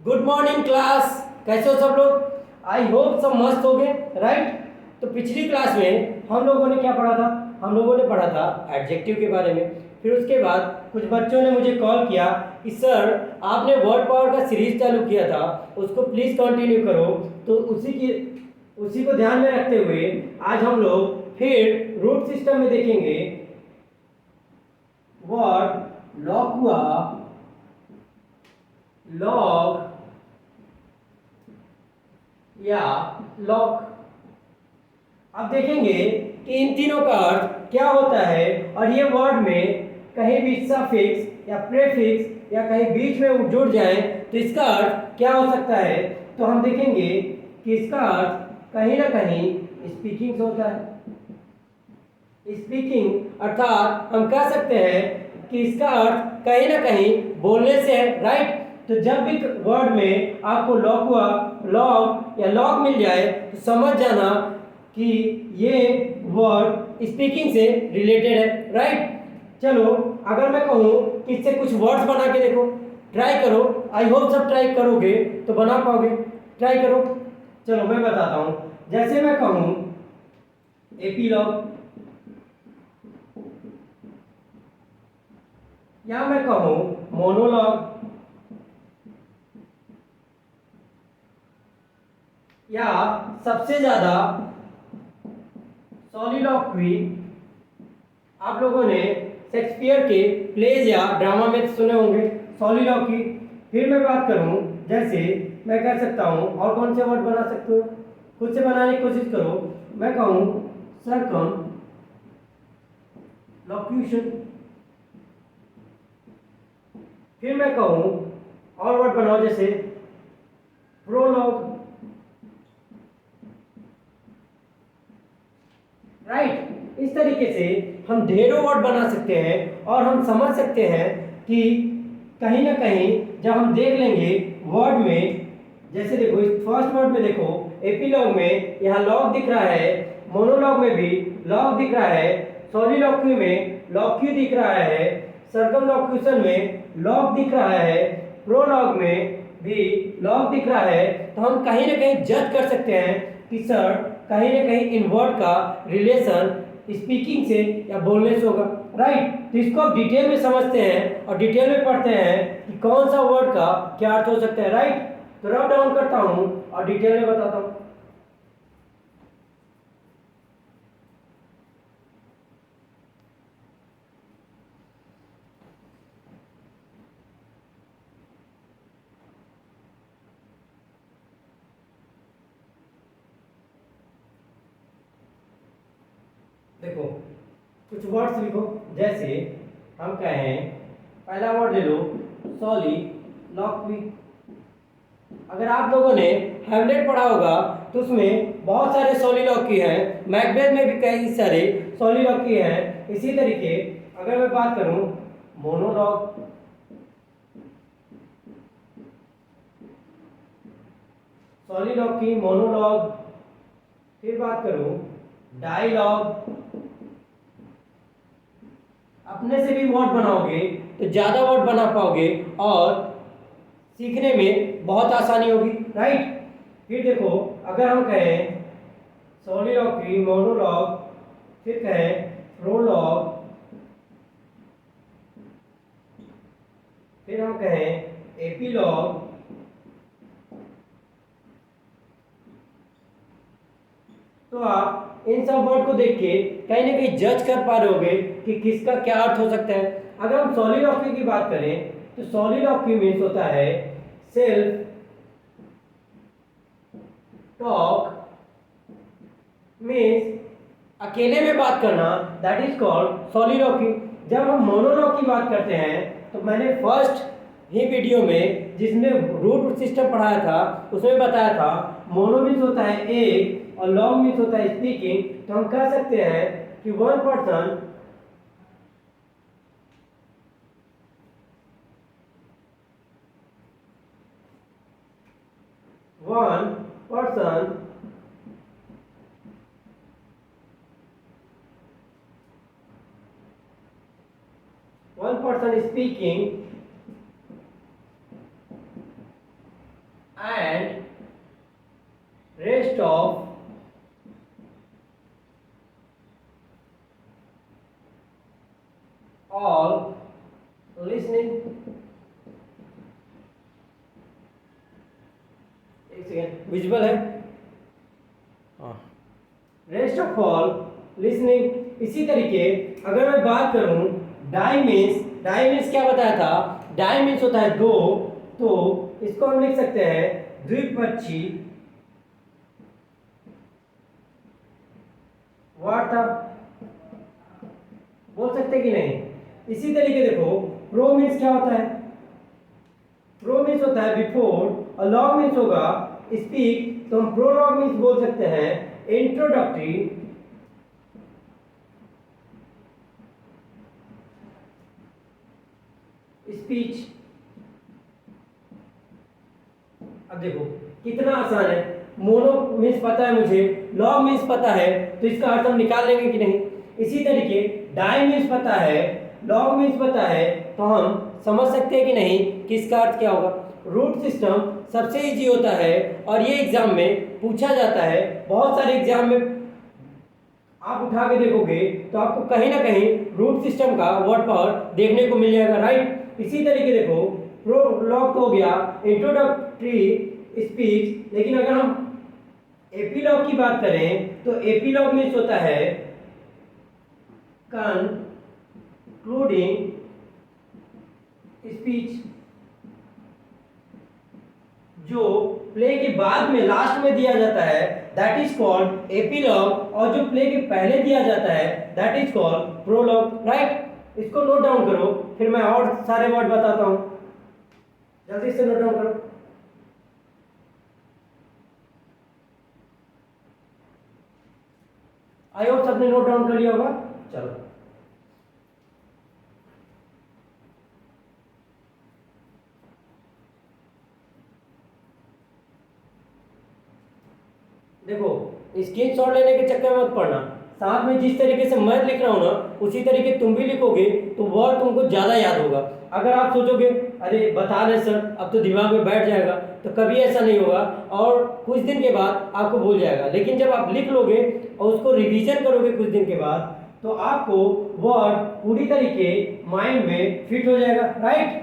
Good morning class. कैसे हो सब लोग? आई होप सब मस्त हो गए, राइट। तो पिछली क्लास में हम लोगों ने क्या पढ़ा था? हम लोगों ने पढ़ा था एडजेक्टिव के बारे में। फिर उसके बाद कुछ बच्चों ने मुझे कॉल किया कि सर आपने वर्ड पावर का सीरीज चालू किया था, उसको प्लीज़ कंटिन्यू करो। तो उसी को ध्यान में रखते हुए आज हम लोग फिर रूट सिस्टम में देखेंगे वर्ड लॉग हुआ, लॉग या लॉग। अब देखेंगे कि इन तीनों का अर्थ क्या होता है और ये वर्ड में कहीं भी सफिक्स या प्रेफिक्स या कहीं बीच में जुड़ जाए तो इसका अर्थ क्या हो सकता है। तो हम देखेंगे कि इसका अर्थ कहीं ना कहीं स्पीकिंग होता है। स्पीकिंग अर्थात हम कह सकते हैं कि इसका अर्थ कहीं ना कहीं बोलने से है, राइट। तो जब भी वर्ड में आपको लॉग हुआ, लॉग या लॉग मिल जाए तो समझ जाना कि ये वर्ड स्पीकिंग से रिलेटेड है, राइट। चलो अगर मैं कहूँ कि इससे कुछ वर्ड्स बना के देखो, ट्राई करो। आई होप सब ट्राई करोगे तो बना पाओगे, ट्राई करो। चलो मैं बताता हूँ। जैसे मैं कहूँ एपीलॉग या मैं कहूँ मोनोलॉग या सबसे ज्यादा सॉलिलॉक्वी। आप लोगों ने शेक्सपियर के प्लेज या ड्रामा में सुने होंगे सॉलिलॉक्वी। फिर मैं बात करूं, जैसे मैं कह सकता हूं और कौन से वर्ड बना सकते हो, खुद से बनाने की कोशिश करो। मैं कहूं सर्कम लॉक्यूशन। फिर मैं कहूं और वर्ड बनाओ, जैसे प्रोलॉग, राइट। इस तरीके से हम ढेरों वर्ड बना सकते हैं और हम समझ सकते हैं कि कहीं ना कहीं जब हम देख लेंगे वर्ड में, जैसे देखो इस फर्स्ट वर्ड में देखो एपीलॉग में यहाँ लॉग दिख रहा है, मोनोलॉग में भी लॉग दिख रहा है, सॉलिलॉक्वी में लॉक्यू दिख रहा है, सर्कमलॉक्यूशन में लॉग दिख रहा है, प्रोलॉग में भी लॉग दिख रहा है। तो हम कहीं ना कहीं जज कर सकते हैं कि सर कहीं ना कहीं इन वर्ड का रिलेशन स्पीकिंग से या बोलने से होगा, राइट। तो इसको आप डिटेल में समझते हैं और डिटेल में पढ़ते हैं कि कौन सा वर्ड का क्या अर्थ हो सकता है, राइट। तो रब डाउन करता हूं और डिटेल में बताता हूं। देखो कुछ वर्ड्स लिखो, जैसे हम कहें पहला वर्ड ले लो सॉलिलॉक्वी। अगर आप लोगों ने हैमलेट पढ़ा होगा तो उसमें बहुत सारे सॉलिलॉक्वी हैं, मैकबेथ में भी कई सारे सॉलिलॉक्वी हैं। इसी तरीके अगर मैं बात करूं मोनोलॉग, सॉलिलॉक्वी, मोनोलॉग। फिर बात करूं डायलॉग। अपने से भी वर्ड बनाओगे तो ज्यादा वर्ड बना पाओगे और सीखने में बहुत आसानी होगी, राइट। फिर देखो अगर हम कहें सॉलिलॉक्वी, मोनोलॉग, फिर कहें प्रोलॉग, फिर हम कहें एपीलॉग, तो आप इन सब वर्ड को देख के कहीं ना कहीं जज कर पा रहे होगे कि किसका क्या अर्थ हो सकता है। अगर हम सॉलिलॉक्वी की बात करें तो सॉलिलॉक्वी मीन्स होता है सेल्फ टॉक, मीन्स अकेले में बात करना, दैट इज कॉल्ड सॉलिलॉक्वी। जब हम मोनोलॉग की बात करते हैं तो मैंने फर्स्ट ही वीडियो में जिसमें रूट सिस्टम पढ़ाया था उसमें बताया था मोनो मीन्स होता है एक और लॉग मीन्स होता है स्पीकिंग। तो हम कह सकते हैं कि one person one person is speaking all listening, एक सेकेंड, विजुअल है, रेस्ट ऑफ ऑल लिसनिंग। इसी तरीके अगर मैं बात करूं डाई मीन्स क्या बताया था, डाई मीन्स होता है दो, तो इसको हम लिख सकते हैं द्विपक्षी वार्ता, बोल सकते कि नहीं। इसी तरीके देखो प्रो मीन्स क्या होता है, प्रो मीन्स होता है बिफोर, और लॉग मीन्स होगा स्पीक, तो हम प्रोलॉग मीन्स बोल सकते हैं इंट्रोडक्टरी स्पीच। अब देखो कितना आसान है, मोनो मीन्स पता है मुझे, लॉग मीन्स पता है, तो इसका अर्थ हम निकाल लेंगे कि नहीं। इसी तरीके डाई मीन्स पता है, लॉग मीन्स पता है, तो हम समझ सकते हैं कि नहीं कि इसका अर्थ क्या होगा। रूट सिस्टम सबसे इजी होता है और ये एग्जाम में पूछा जाता है, बहुत सारे एग्जाम में आप उठा के देखोगे तो आपको कहीं ना कहीं रूट सिस्टम का वर्ड पावर देखने को मिल जाएगा, राइट। इसी तरीके देखो प्रोलॉग तो हो गया इंट्रोडक्टरी स्पीच, लेकिन अगर हम एपीलॉग की बात करें तो एपीलॉग मीन्स होता है कंक्लूडिंग स्पीच, जो प्ले के बाद में लास्ट में दिया जाता है दैट इज कॉल्ड एपीलॉग, और जो प्ले के पहले दिया जाता है that is called prologue, right. इसको नोट डाउन करो, फिर मैं और सारे वर्ड बताता हूं, जल्दी से नोट डाउन करो। आई होप सबने नोट डाउन कर लिया होगा। चलो देखो स्क्रीनशॉट लेने के चक्कर में मत पड़ना, साथ में जिस तरीके से मैं लिख रहा हूँ ना उसी तरीके तुम भी लिखोगे तो वर्ड तुमको ज़्यादा याद होगा। अगर आप सोचोगे अरे बता रहे सर अब तो दिमाग में बैठ जाएगा, तो कभी ऐसा नहीं होगा और कुछ दिन के बाद आपको भूल जाएगा। लेकिन जब आप लिख लोगे और उसको रिवीजन करोगे कुछ दिन के बाद, तो आपको वर्ड पूरी तरीके माइंड में फिट हो जाएगा, राइट।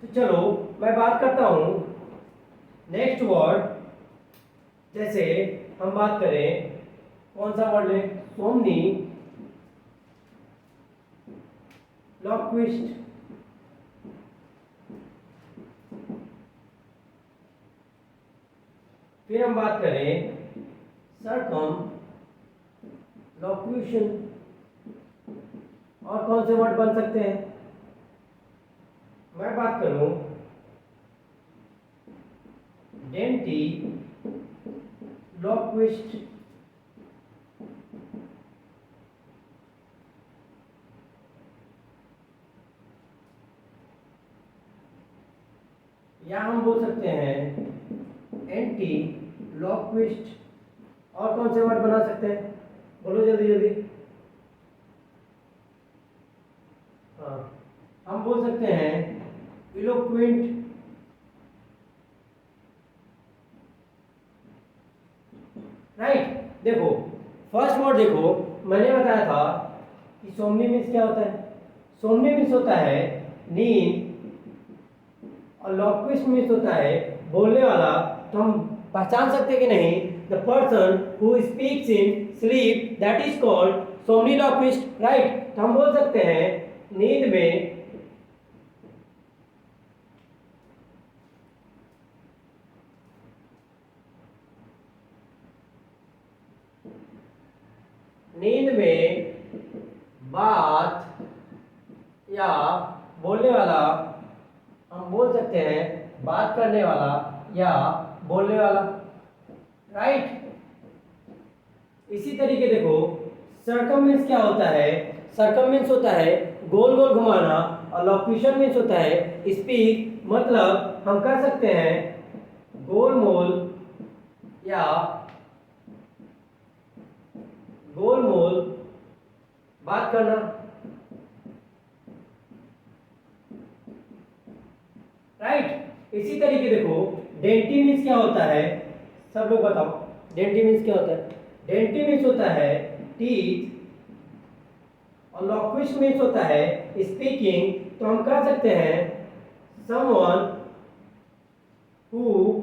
तो चलो मैं बात करता हूँ नेक्स्ट वर्ड। जैसे हम बात करें कौन सा वर्ड लें, सोमनी लॉक्विस्ट, फिर हम बात करें सरकम लॉक्यूशन, और कौन से वर्ड बन सकते हैं, मैं बात करूं डेंटी लॉक्विस्ट, या हम बोल सकते हैं एंटी लॉक्विस्ट, और कौन से वर्ड बना सकते हैं, बोलो जल्दी जल्दी। हाँ हम बोल सकते हैं इलोक्वेंट, राइट। देखो फर्स्ट वर्ड देखो, मैंने बताया था कि सोमनी मीन्स क्या होता है, सोमनी मीन्स होता है नींद, और लॉक्विस्ट मीन्स होता है बोलने वाला। तो हम पहचान सकते हैं कि नहीं, the person who speaks in sleep that is called somniloquist, right. तो हम बोल सकते हैं नींद में बात या बोलने वाला, हम बोल सकते हैं बात करने वाला या बोलने वाला, राइट। इसी तरीके देखो सर्कमवेंस क्या होता है, सर्कमवेंस होता है गोल गोल घुमाना, और लॉक्यूशन मीन्स होता है स्पीक, मतलब हम कह सकते हैं गोल मोल या गोल मोल बात करना, राइट। इसी तरीके देखो डेंटी मीन्स क्या होता है, सब लोग बताओ डेंटी मीन्स क्या होता है। डेंटी मीन्स होता है टीथ, और लॉक्विस्ट मीन्स होता है स्पीकिंग, तो हम कह सकते हैं someone who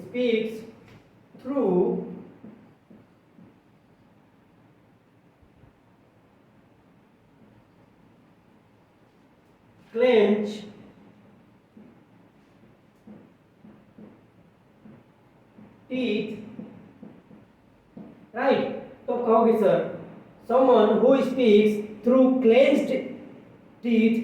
speaks through clenched teeth, right. तो कहोगे sir someone who speaks through clenched teeth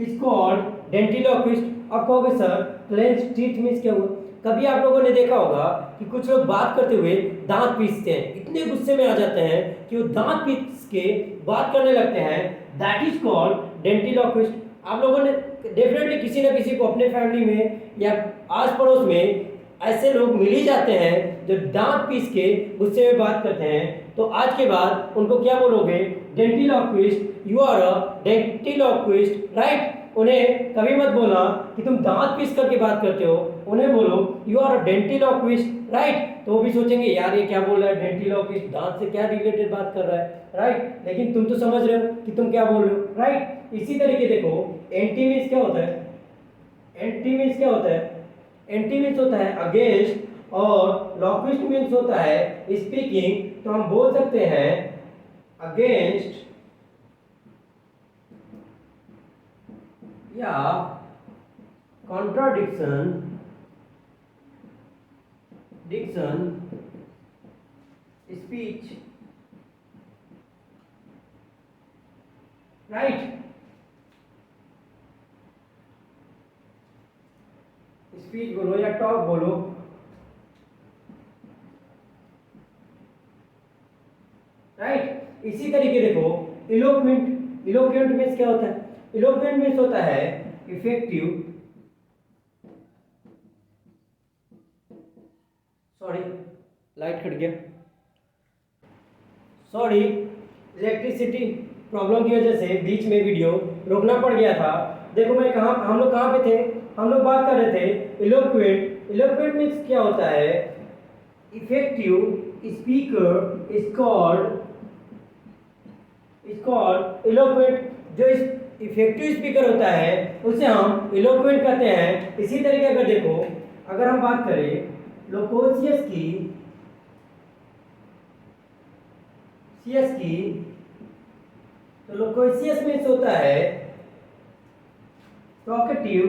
is called dentiloquist. अब कहोगे सर क्लेंज्ड टीथ मीन्स क्या हुआ? कभी आप लोगों ने देखा होगा कि कुछ लोग बात करते हुए दांत पीसते हैं, इतने गुस्से में आ जाते हैं कि वो दांत पीस के बात करने लगते हैं, दैट इज कॉल्ड डेंटिलोक्विस्ट। आप लोगों ने डेफिनेटली किसी न किसी को अपने फैमिली में या आस पड़ोस में ऐसे लोग मिल ही जाते हैं जो दांत पीस के गुस्से में बात करते हैं। तो आज के बाद उनको क्या बोलोगे? Dentiloquist. You are a dentiloquist, right. उन्हें कभी मत बोलना कि तुम दांत पीस करके बात करते हो, उन्हें बोलो you are a dentiloquist, right. तो वो भी सोचेंगे यार ये क्या बोल रहा है, डेंटिलोक्विस्ट दांत से क्या रिलेटेड बात कर रहा है, राइट। लेकिन तुम तो समझ रहे हो कि तुम क्या बोल रहे हो, राइट। इसी तरीके देखो एंटी मीन्स क्या होता है? एंटी मीन्स क्या होता है? एंटी मीन्स होता है अगेंस्ट और लॉक्विस्ट मीन्स होता है स्पीकिंग। तो हम बोल सकते हैं अगेंस्ट या कॉन्ट्राडिक्शन स्पीच, राइट। स्पीच बोलो या टॉक बोलो, राइट। इसी तरीके देखो इलोक्वेंट। इलोक्वेंट मीन्स क्या होता है? इलोक्वेंट मीन्स होता है इफेक्टिव, सॉरी लाइट कट गया, सॉरी इलेक्ट्रिसिटी प्रॉब्लम की वजह से बीच में वीडियो रोकना पड़ गया था। देखो मैं कहाँ, हम लोग कहाँ पे थे? हम लोग बात कर रहे थे इलोक्वेंट। इलोक्वेंट मीन्स क्या होता है? Effective speaker is called eloquent. जो इफेक्टिव स्पीकर होता है उसे हम इलोक्वेंट कहते हैं। इसी तरीके अगर देखो, अगर हम बात करें लोकोसियस की तो लोकोसियस मीन्स होता है टॉकेटिव,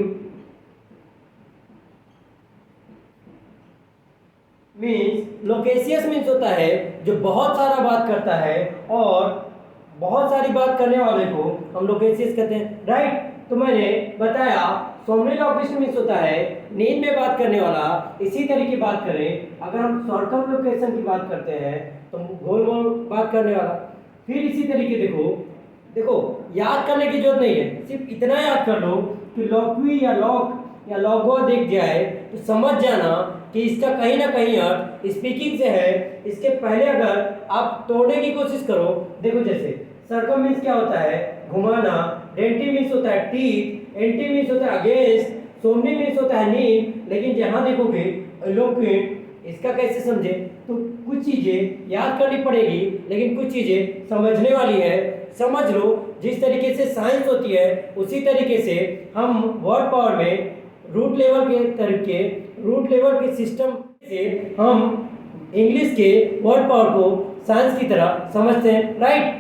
मीन्स लोकेशियस मीन्स होता है जो बहुत सारा बात करता है, और बहुत सारी बात करने वाले को हम लोकेशियस कहते हैं, राइट। तो मैंने बताया सोमनिलोक्विस्ट मीन्स होता है नींद में बात करने वाला। इसी तरह की बात करें अगर हम सर्कमलोकेशन की बात करते हैं तो गोल गोल बात करने वाला। फिर इसी तरीके देखो याद करने की जरूरत नहीं है, सिर्फ इतना याद कर लो कि लॉक्वी या लॉक या लॉगो दिख जाए तो समझ जाना कि इसका कहीं ना कहीं अर्थ स्पीकिंग से है। इसके पहले अगर आप तोड़ने की कोशिश करो, देखो जैसे सर्कम मीन्स क्या होता है? घुमाना। डेंटी मीन्स होता है टीथ। एंटी मीन्स होता है अगेंस्ट। सोमनी मीन्स होता है नींद। लेकिन जहां देखोगे इलोक्वेंट, इसका कैसे समझे? तो कुछ चीजें याद करनी पड़ेगी लेकिन कुछ चीजें समझने वाली है। समझ लो जिस तरीके से साइंस होती है उसी तरीके से हम वर्ड पावर में रूट लेवल के सिस्टम से हम इंग्लिश के वर्ड पावर को साइंस की तरह समझते हैं, राइट।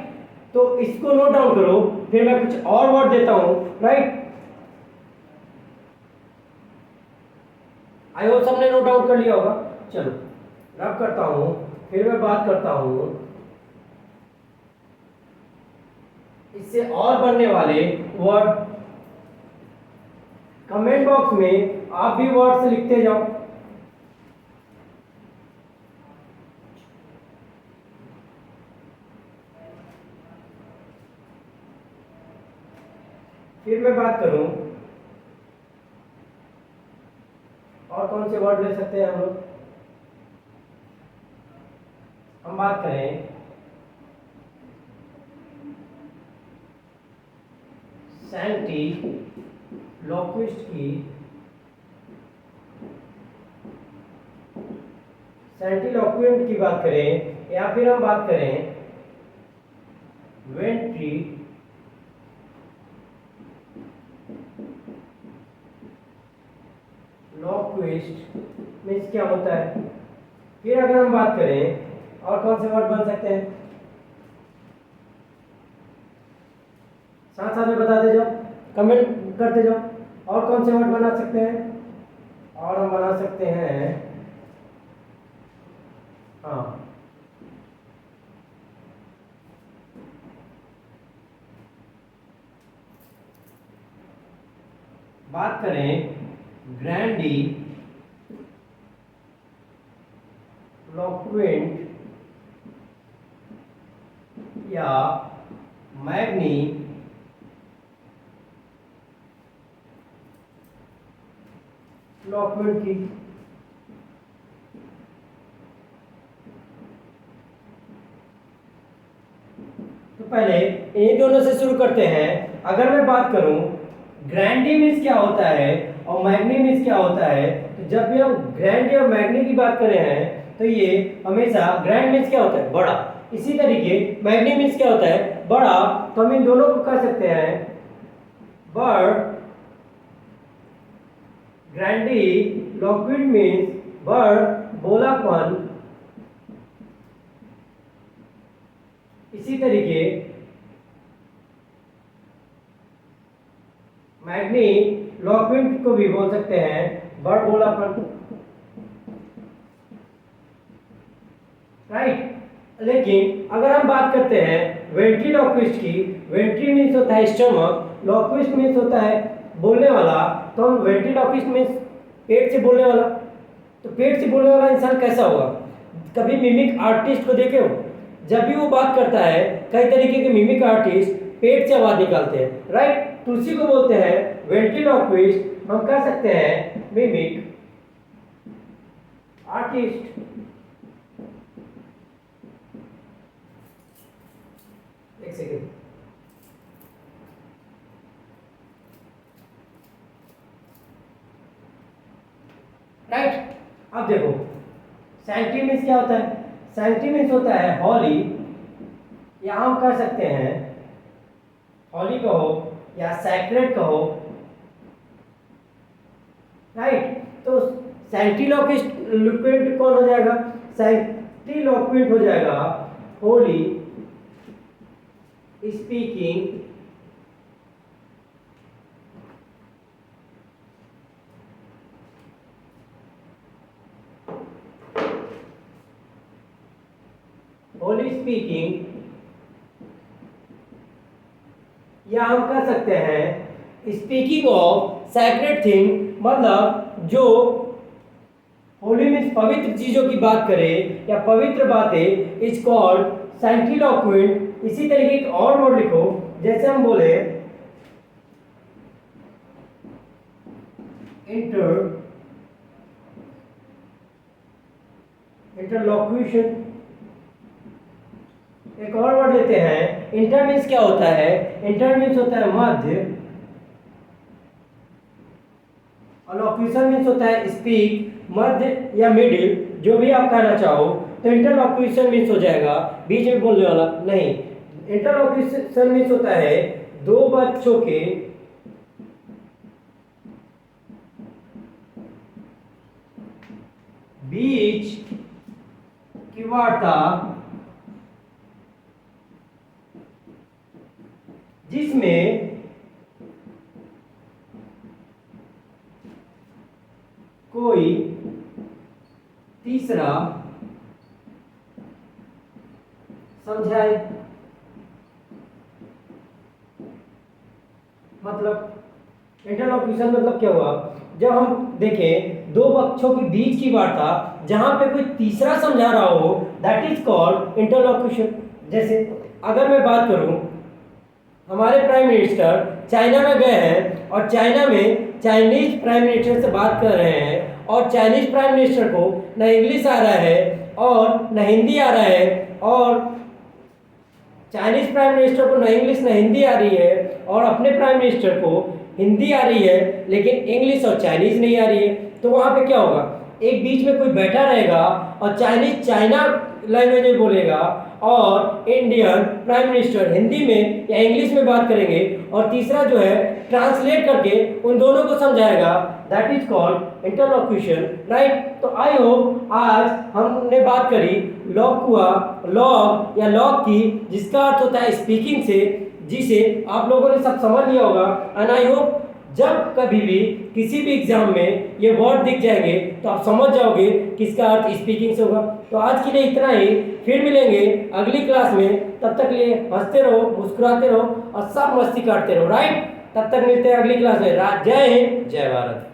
तो इसको नोट डाउन करो, फिर मैं कुछ और वर्ड देता हूं, राइट। आई होप सबने नोट डाउन कर लिया होगा। चलो रब करता हूं, फिर मैं बात करता हूं इससे और बनने वाले वर्ड। कमेंट बॉक्स में आप भी वर्ड से लिखते जाओ। फिर मैं बात करूं और कौन से वर्ड ले सकते हैं हम लोग। हम बात करें सेंटिलोक्विएंट की बात करें या फिर हम बात करें वेंट्री लॉक्विस्ट मीन्स क्या होता है। फिर अगर हम बात करें और कौन से वर्ड बन सकते हैं, साथ साथ में बताते जाओ, कमेंट करते जाओ, और कौन से वर्ड बना सकते हैं। और हम बना सकते हैं, हाँ, बात करें ग्रैंडी लोक्वेंट या मैग्नी लोक्वेंट की। तो पहले इन दोनों से शुरू करते हैं। अगर मैं बात करूं ग्रैंडी मीन्स क्या होता है और मैग्नी मीन्स क्या होता है, तो जब भी हम ग्रैंडी और मैग्नी की बात कर रहे हैं तो ये हमेशा ग्रैंड मीन्स क्या होता है, बड़ा। इसी तरीके मैग्नी मीन्स क्या होता है, बड़ा। तो हम इन दोनों को कह सकते हैं bird. Grandiloquent means bird, बोलापन। इसी तरीके मैग्नी लोक्विड को भी बोल सकते हैं बर्ड, बोलापन, राइट। लेकिन अगर हम बात करते हैं वेंट्रीलोक्विस्ट की, वेंट्री मीन्स होता है स्टमक, लोक्विस्ट मीन्स होता है बोलने वाला। तो हम वेंट्रीलोक्विस्ट मीन्स पेट से बोलने वाला। तो पेट से बोलने वाला इंसान कैसा होगा, कभी मिमिक आर्टिस्ट को देखे हो, जब भी वो बात करता है कई तरीके के मिमिक आर्टिस्ट पेट से आवाज निकालते हैं, राइट। तो उसी को बोलते हैं वेंट्रीलोक्विस्ट। हम कह सकते हैं मिमिक आर्टिस्ट। एक सेकेंड, राइट। अब देखो सैंक्टी मीन्स क्या होता है, सैंक्टी मीन्स होता है हॉली, या हम कह सकते हैं हॉली कहो या सैक्रेड कहो, राइट। तो सैंटिलोक्विस्ट कौन हो जाएगा, सैंटिलोक्विस्ट हो जाएगा होली स्पीकिंग होली स्पीकिंग, या हम कह सकते हैं स्पीकिंग ऑफ सैक्रेड थिंग, मतलब जो होली मीन्स पवित्र चीजों की बात करें या पवित्र बातें, इज कॉल्ड सैंटिलोक्विस्ट। इसी तरीके एक और वर्ड लिखो, जैसे हम बोले इंटरलोक्यूशन। एक और वर्ड लेते हैं, इंटर मीन्स क्या होता है, इंटर मीन्स होता है मध्य, और लोक्यूशन मीन्स होता है स्पीक, मध्य या मिडिल, जो भी आप कहना चाहो। तो इंटरलोक्यूशन मीन्स हो जाएगा बीच में बोलने वाला, नहीं। इंटरलोक्यूशन मीन्स होता है दो बच्चों के बीच की वार्ता जिसमें कोई तीसरा समझाए। मतलब इंटरलोक्यूशन मतलब क्या हुआ, जब हम देखें दो पक्षों के बीच की वार्ता जहां पे कोई तीसरा समझा रहा हो, दैट इज कॉल्ड इंटरलोक्यूशन। जैसे अगर मैं बात करूं, हमारे प्राइम मिनिस्टर चाइना में गए हैं और चाइना में चाइनीज प्राइम मिनिस्टर से बात कर रहे हैं, और चाइनीज प्राइम मिनिस्टर को न इंग्लिश आ रहा है और न हिंदी आ रहा है, और चाइनीज प्राइम मिनिस्टर को न इंग्लिश न हिंदी आ रही है, और अपने प्राइम मिनिस्टर को हिंदी आ रही है लेकिन इंग्लिश और चाइनीज नहीं आ रही है। तो वहाँ पे क्या होगा, एक बीच में कोई बैठा रहेगा और चाइनीज चाइना लैंग्वेज में बोलेगा, और इंडियन प्राइम मिनिस्टर हिंदी में या इंग्लिश में बात करेंगे, और तीसरा जो है ट्रांसलेट करके उन दोनों को समझाएगा, दैट इज कॉल्ड इंटरलॉक्यूशन, राइट। तो आई होप आज हमने बात करी लॉग या लॉग की, जिसका अर्थ होता है स्पीकिंग से, जिसे आप लोगों ने सब समझ लिया होगा। एंड आई होप जब कभी भी किसी भी एग्जाम में ये वर्ड दिख जाएंगे तो आप समझ जाओगे कि इसका अर्थ स्पीकिंग से होगा। तो आज के लिए इतना ही, फिर मिलेंगे अगली क्लास में। तब तक लिए हंसते रहो, मुस्कुराते रहो और सब मस्ती काटते रहो, राइट। तब तक मिलते हैं अगली क्लास में। जय हिंद, जय भारत।